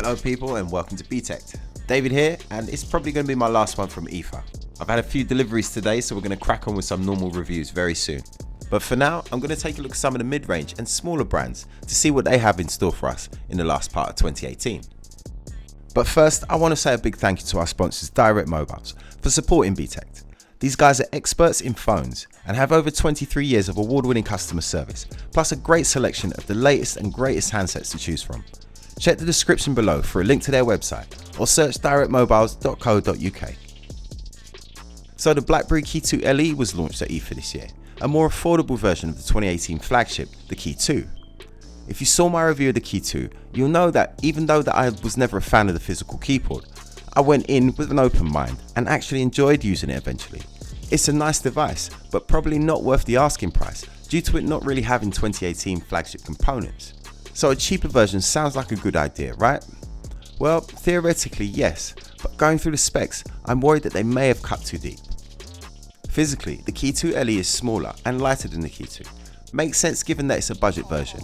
Hello people and welcome to BTech. David here, and it's probably going to be my last one from IFA. I've had a few deliveries today, so we're going to crack on with some normal reviews very soon. But for now, I'm going to take a look at some of the mid-range and smaller brands to see what they have in store for us in the last part of 2018. But first, I want to say a big thank you to our sponsors Direct Mobiles for supporting BTech. These guys are experts in phones and have over 23 years of award-winning customer service, plus a great selection of the latest and greatest handsets to choose from. Check the description below for a link to their website or search directmobiles.co.uk. So the BlackBerry Key 2 LE was launched at IFA this year, a more affordable version of the 2018 flagship, the Key 2. If you saw my review of the Key 2, you'll know that even though I was never a fan of the physical keyboard, I went in with an open mind and actually enjoyed using it eventually. It's a nice device, but probably not worth the asking price due to it not really having 2018 flagship components. So a cheaper version sounds like a good idea, right? Well, theoretically yes, but going through the specs, I'm worried that they may have cut too deep. Physically, the Key 2 LE is smaller and lighter than the Key 2. Makes sense given that it's a budget version.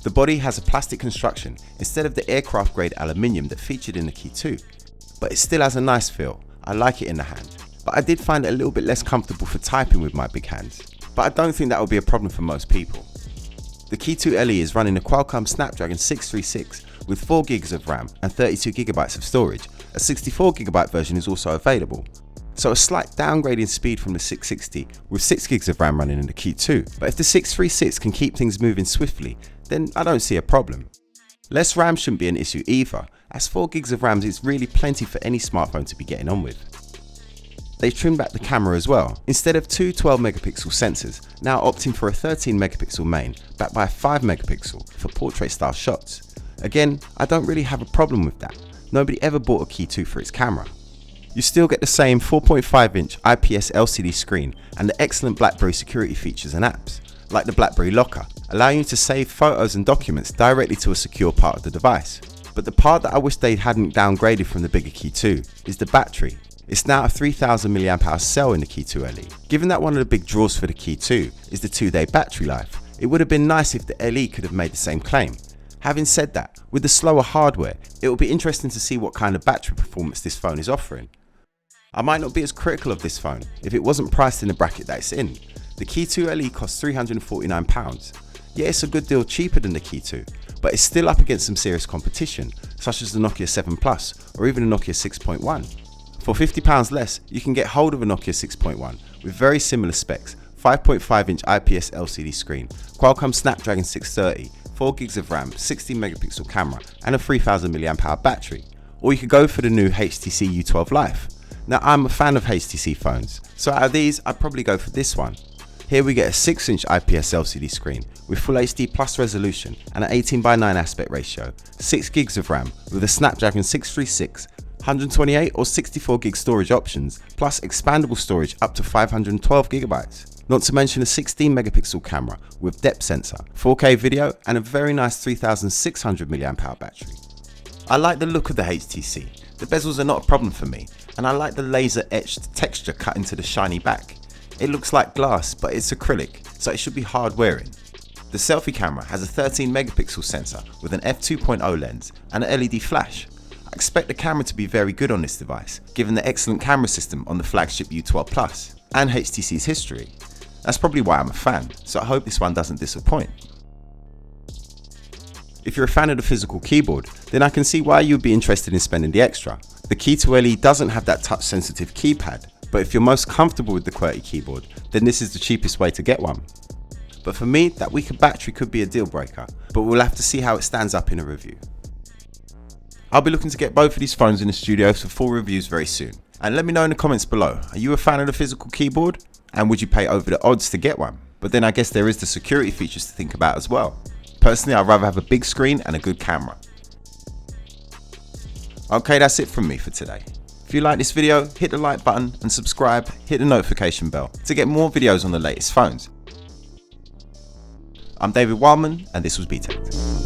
The body has a plastic construction instead of the aircraft grade aluminium that featured in the Key 2, but it still has a nice feel. I like it in the hand, but I did find it a little bit less comfortable for typing with my big hands, but I don't think that will be a problem for most people. The Key 2 LE is running a Qualcomm Snapdragon 636 with 4GB of RAM and 32GB of storage. A 64GB version is also available. So a slight downgrade in speed from the 660 with 6GB of RAM running in the Key 2. But if the 636 can keep things moving swiftly, then I don't see a problem. Less RAM shouldn't be an issue either, as 4GB of RAM is really plenty for any smartphone to be getting on with. They've trimmed back the camera as well. Instead of two 12MP sensors, now opting for a 13MP main backed by a 5MP for portrait style shots. Again, I don't really have a problem with that. Nobody ever bought a Key 2 for its camera. You still get the same 4.5-inch IPS LCD screen and the excellent BlackBerry security features and apps, like the BlackBerry Locker, allowing you to save photos and documents directly to a secure part of the device. But the part that I wish they hadn't downgraded from the bigger Key 2 is the battery. It's now a 3000 mAh cell in the Key 2 LE. Given that one of the big draws for the Key 2 is the 2-day battery life, it would have been nice if the LE could have made the same claim. Having said that, with the slower hardware, it will be interesting to see what kind of battery performance this phone is offering. I might not be as critical of this phone if it wasn't priced in the bracket that it's in. The Key 2 LE costs £349. Yeah, it's a good deal cheaper than the Key 2, but it's still up against some serious competition, such as the Nokia 7 Plus or even the Nokia 6.1. For £50 less, you can get hold of a Nokia 6.1 with very similar specs, 5.5-inch IPS LCD screen, Qualcomm Snapdragon 630, 4GB of RAM, 16MP camera and a 3000 mAh battery. Or you could go for the new HTC U12 Life. Now I'm a fan of HTC phones, so out of these I'd probably go for this one. Here we get a 6-inch IPS LCD screen with Full HD Plus resolution and an 18:9 aspect ratio, 6GB of RAM with a Snapdragon 636, 128 or 64GB storage options, plus expandable storage up to 512GB. Not to mention a 16MP camera with depth sensor, 4K video and a very nice 3600 mAh battery. I like the look of the HTC. The bezels are not a problem for me, and I like the laser etched texture cut into the shiny back. It looks like glass, but it's acrylic, so it should be hard wearing. The selfie camera has a 13MP sensor with an f2.0 lens and an LED flash. I expect the camera to be very good on this device, given the excellent camera system on the flagship U12 Plus and HTC's history. That's probably why I'm a fan, so I hope this one doesn't disappoint. If you're a fan of the physical keyboard, then I can see why you'd be interested in spending the extra. The Key 2 LE doesn't have that touch sensitive keypad, but if you're most comfortable with the QWERTY keyboard, then this is the cheapest way to get one. But for me, that weaker battery could be a deal breaker, but we'll have to see how it stands up in a review. I'll be looking to get both of these phones in the studio for full reviews very soon. And let me know in the comments below, are you a fan of the physical keyboard? And would you pay over the odds to get one? But then I guess there is the security features to think about as well. Personally, I'd rather have a big screen and a good camera. Okay, that's it from me for today. If you like this video, hit the like button and subscribe, hit the notification bell to get more videos on the latest phones. I'm David Wildman and this was BTech.